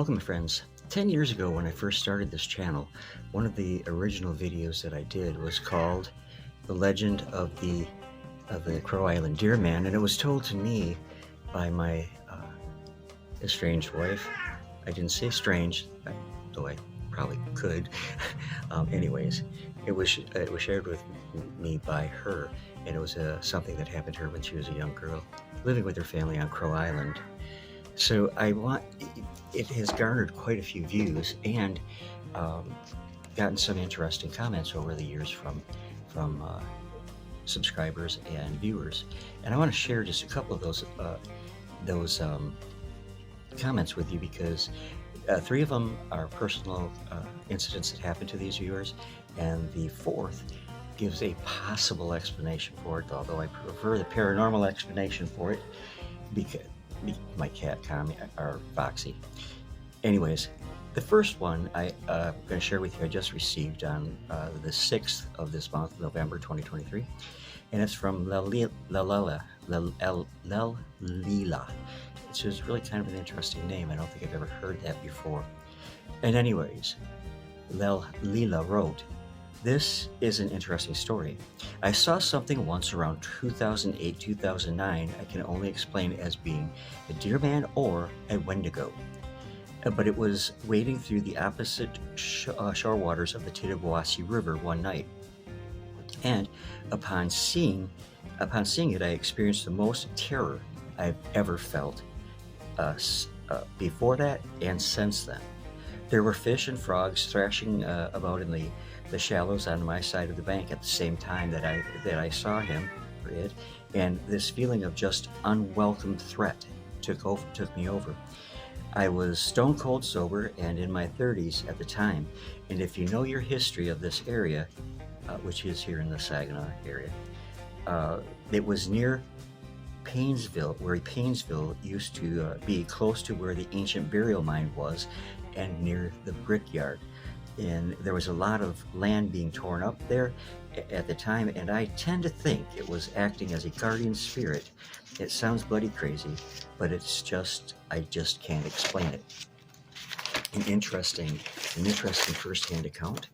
Welcome, friends. 10 years ago, when I first started this channel, one of the original videos that I did was called The Legend of the Crow Island Deerman, and it was told to me by my estranged wife. I didn't say strange, though I probably could. Anyways, it was shared with me by her, and it was something that happened to her when she was a young girl, living with her family on Crow Island. So it has garnered quite a few views and gotten some interesting comments over the years from subscribers and viewers. And I want to share just a couple of those comments with you, because three of them are personal incidents that happened to these viewers, and the fourth gives a possible explanation for it, although I prefer the paranormal explanation for it because my cat Tommy, or Foxy. Anyways, the first one I'm going to share with you, I just received on the 6th of this month, November 2023, and it's from Lelila, which is really kind of an interesting name. I don't think I've ever heard that before. And anyways, Lelila wrote, "This is an interesting story. I saw something once around 2008-2009 I can only explain as being a Deerman or a Wendigo. But it was wading through the opposite shore waters of the Tittabawassee River one night. And upon seeing it, I experienced the most terror I've ever felt before that and since then. There were fish and frogs thrashing about in the shallows on my side of the bank at the same time that I saw him or it, and this feeling of just unwelcome threat took me over. I was stone cold sober and in my 30s at the time, and if you know your history of this area, which is here in the Saginaw area, it was near Paynesville, where Paynesville used to be close to where the ancient burial mound was, and near the brickyard. And there was a lot of land being torn up there at the time, and I tend to think it was acting as a guardian spirit. It sounds bloody crazy, but I just can't explain it." An interesting first-hand account.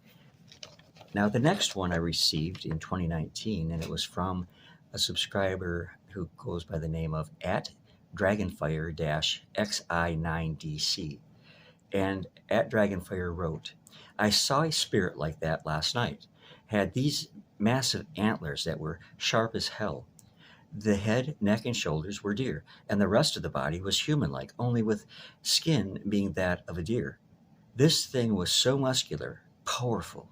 Now, the next one I received in 2019, and it was from a subscriber who goes by the name of @Dragonfire-XI9DC. And @Dragonfire wrote, "I saw a spirit like that last night. Had these massive antlers that were sharp as hell. The head, neck, and shoulders were deer, and the rest of the body was human-like, only with skin being that of a deer. This thing was so muscular, powerful,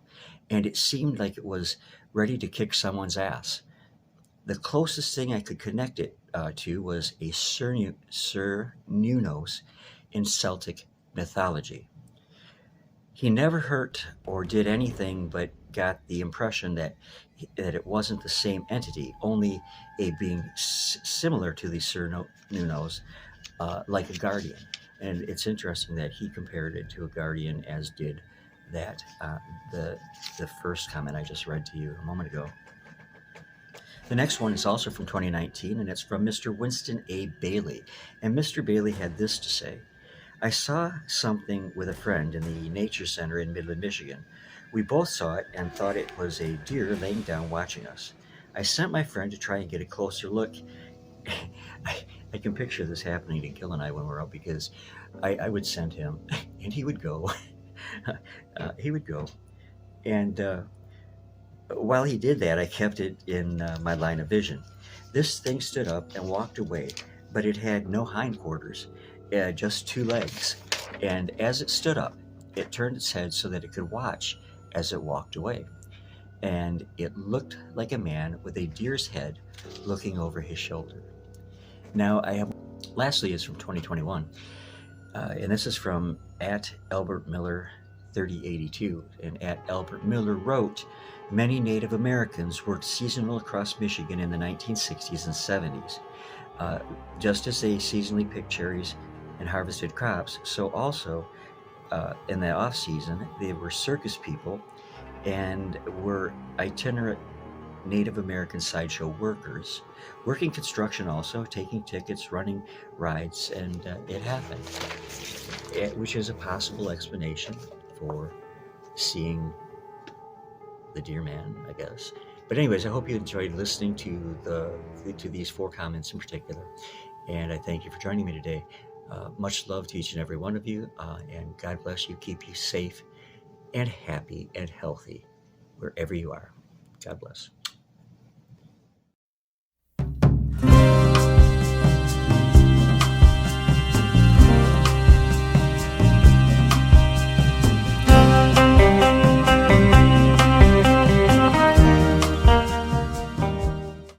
and it seemed like it was ready to kick someone's ass. The closest thing I could connect it to was a Cernunnos in Celtic mythology. He never hurt or did anything, but got the impression that it wasn't the same entity, only a being similar to the Cernunnos, like a guardian." And it's interesting that he compared it to a guardian, as did that the first comment I just read to you a moment ago. The next one is also from 2019, and it's from Mr. Winston A. Bailey. And Mr. Bailey had this to say: "I saw something with a friend in the nature center in Midland, Michigan. We both saw it and thought it was a deer laying down watching us. I sent my friend to try and get a closer look." I can picture this happening to Gil and I when we're out, because I would send him and he would go. And while he did that, I kept it in my line of vision. This thing stood up and walked away, but it had no hindquarters, just two legs. And as it stood up, it turned its head so that it could watch as it walked away. And it looked like a man with a deer's head looking over his shoulder." Now, lastly is from 2021, and this is from @AlbertMiller3082, and @AlbertMiller wrote, "Many Native Americans worked seasonal across Michigan in the 1960s and 70s. Just as they seasonally picked cherries and harvested crops, so also in the off-season, they were circus people and were itinerant Native American sideshow workers, working construction also, taking tickets, running rides, and it happened, which is a possible explanation for seeing the Deerman, I guess. But anyways, I hope you enjoyed listening to to these four comments in particular, and I thank you for joining me today. Much love to each and every one of you, and God bless you. Keep you safe and happy and healthy wherever you are. God bless.